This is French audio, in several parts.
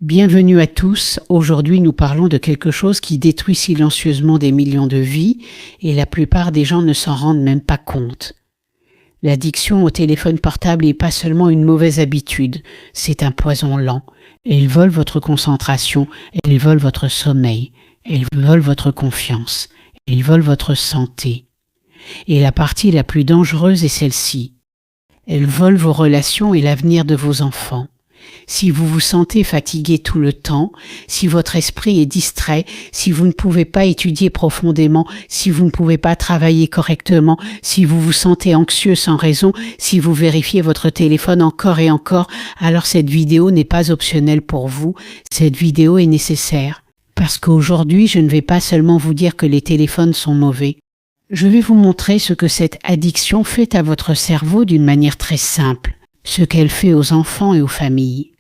Bienvenue à tous. Aujourd'hui, nous parlons de quelque chose qui détruit silencieusement des millions de vies et la plupart des gens ne s'en rendent même pas compte. L'addiction au téléphone portable n'est pas seulement une mauvaise habitude, c'est un poison lent. Elle vole votre concentration, elle vole votre sommeil, elle vole votre confiance, elle vole votre santé. Et la partie la plus dangereuse est celle-ci. Elle vole vos relations et l'avenir de vos enfants. Si vous vous sentez fatigué tout le temps, si votre esprit est distrait, si vous ne pouvez pas étudier profondément, si vous ne pouvez pas travailler correctement, si vous vous sentez anxieux sans raison, si vous vérifiez votre téléphone encore et encore, alors cette vidéo n'est pas optionnelle pour vous, cette vidéo est nécessaire. Parce qu'aujourd'hui, je ne vais pas seulement vous dire que les téléphones sont mauvais. Je vais vous montrer ce que cette addiction fait à votre cerveau d'une manière très simple. Ce qu'elle fait aux enfants et aux familles,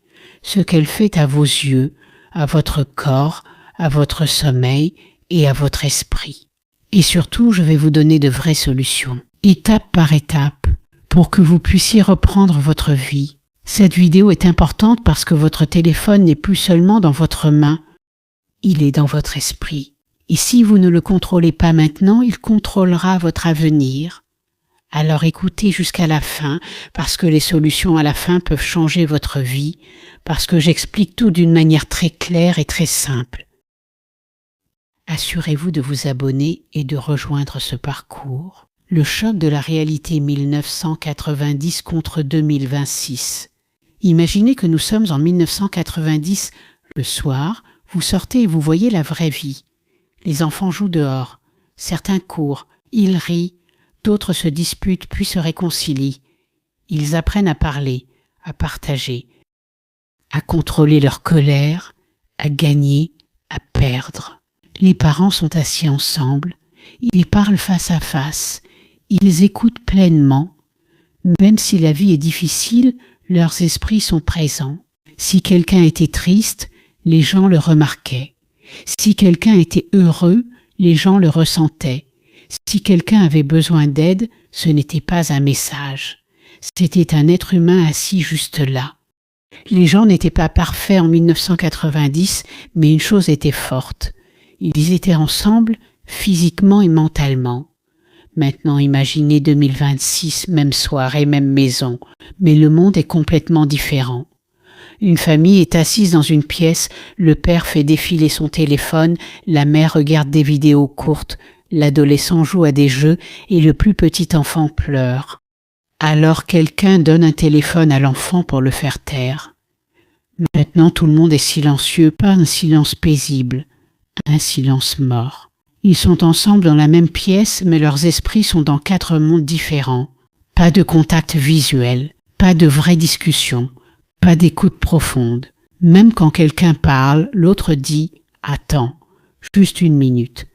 ce qu'elle fait à vos yeux, à votre corps, à votre sommeil et à votre esprit. Et surtout, je vais vous donner de vraies solutions, étape par étape, pour que vous puissiez reprendre votre vie. Cette vidéo est importante parce que votre téléphone n'est plus seulement dans votre main, il est dans votre esprit. Et si vous ne le contrôlez pas maintenant, il contrôlera votre avenir. Alors écoutez jusqu'à la fin, parce que les solutions à la fin peuvent changer votre vie, parce que j'explique tout d'une manière très claire et très simple. Assurez-vous de vous abonner et de rejoindre ce parcours. Le choc de la réalité 1990 contre 2026. Imaginez que nous sommes en 1990, le soir, vous sortez et vous voyez la vraie vie. Les enfants jouent dehors, certains courent, ils rient, d'autres se disputent puis se réconcilient. Ils apprennent à parler, à partager, à contrôler leur colère, à gagner, à perdre. Les parents sont assis ensemble, ils parlent face à face, ils écoutent pleinement. Même si la vie est difficile, leurs esprits sont présents. Si quelqu'un était triste, les gens le remarquaient. Si quelqu'un était heureux, les gens le ressentaient. Si quelqu'un avait besoin d'aide, ce n'était pas un message. C'était un être humain assis juste là. Les gens n'étaient pas parfaits en 1990, mais une chose était forte. Ils étaient ensemble, physiquement et mentalement. Maintenant, imaginez 2026, même soirée, même maison, mais le monde est complètement différent. Une famille est assise dans une pièce, le père fait défiler son téléphone, la mère regarde des vidéos courtes, l'adolescent joue à des jeux et le plus petit enfant pleure. Alors quelqu'un donne un téléphone à l'enfant pour le faire taire. Maintenant tout le monde est silencieux, pas un silence paisible, un silence mort. Ils sont ensemble dans la même pièce, mais leurs esprits sont dans 4 mondes différents. Pas de contact visuel, pas de vraie discussion, pas d'écoute profonde. Même quand quelqu'un parle, l'autre dit « Attends, juste 1 minute ».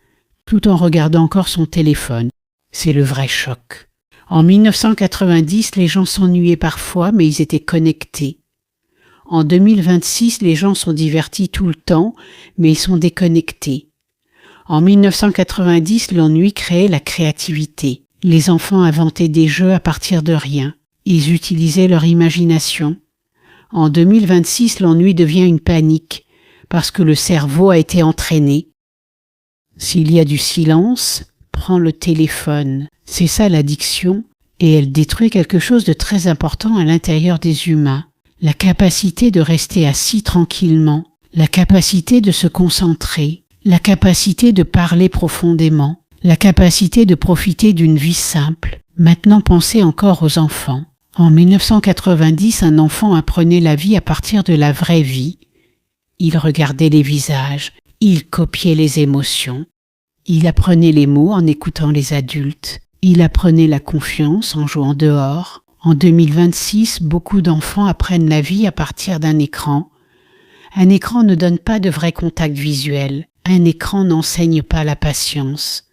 Tout en regardant encore son téléphone. C'est le vrai choc. En 1990, les gens s'ennuyaient parfois, mais ils étaient connectés. En 2026, les gens sont divertis tout le temps, mais ils sont déconnectés. En 1990, l'ennui créait la créativité. Les enfants inventaient des jeux à partir de rien. Ils utilisaient leur imagination. En 2026, l'ennui devient une panique, parce que le cerveau a été entraîné. S'il y a du silence, prends le téléphone. C'est ça l'addiction, et elle détruit quelque chose de très important à l'intérieur des humains. La capacité de rester assis tranquillement, la capacité de se concentrer, la capacité de parler profondément, la capacité de profiter d'une vie simple. Maintenant pensez encore aux enfants. En 1990, un enfant apprenait la vie à partir de la vraie vie. Il regardait les visages. Il copiait les émotions. Il apprenait les mots en écoutant les adultes. Il apprenait la confiance en jouant dehors. En 2026, beaucoup d'enfants apprennent la vie à partir d'un écran. Un écran ne donne pas de vrai contact visuel. Un écran n'enseigne pas la patience.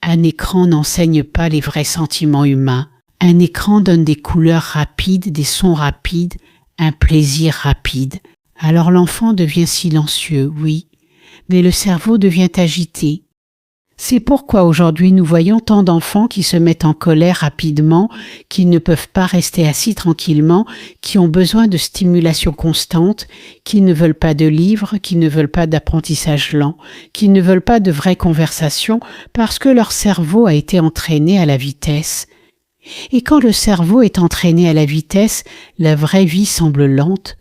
Un écran n'enseigne pas les vrais sentiments humains. Un écran donne des couleurs rapides, des sons rapides, un plaisir rapide. Alors l'enfant devient silencieux, oui, mais le cerveau devient agité. C'est pourquoi aujourd'hui nous voyons tant d'enfants qui se mettent en colère rapidement, qui ne peuvent pas rester assis tranquillement, qui ont besoin de stimulation constante, qui ne veulent pas de livres, qui ne veulent pas d'apprentissage lent, qui ne veulent pas de vraies conversations parce que leur cerveau a été entraîné à la vitesse. Et quand le cerveau est entraîné à la vitesse, la vraie vie semble lente.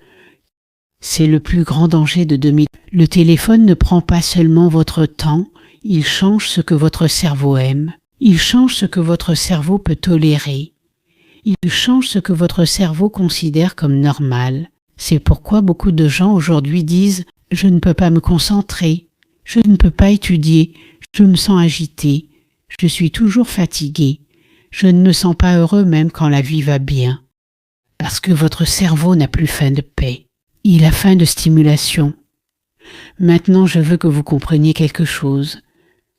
C'est le plus grand danger de 2000. Le téléphone ne prend pas seulement votre temps, il change ce que votre cerveau aime, il change ce que votre cerveau peut tolérer, il change ce que votre cerveau considère comme normal. C'est pourquoi beaucoup de gens aujourd'hui disent « je ne peux pas me concentrer, je ne peux pas étudier, je me sens agité, je suis toujours fatigué, je ne me sens pas heureux même quand la vie va bien ». Parce que votre cerveau n'a plus faim de paix, il a faim de stimulation. Maintenant, je veux que vous compreniez quelque chose.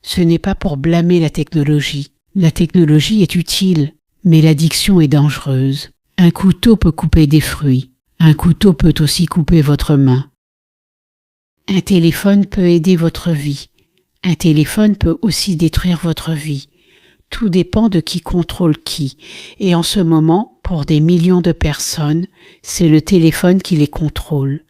Ce n'est pas pour blâmer la technologie. La technologie est utile, mais l'addiction est dangereuse. Un couteau peut couper des fruits. Un couteau peut aussi couper votre main. Un téléphone peut aider votre vie. Un téléphone peut aussi détruire votre vie. Tout dépend de qui contrôle qui. Et en ce moment, pour des millions de personnes, c'est le téléphone qui les contrôle.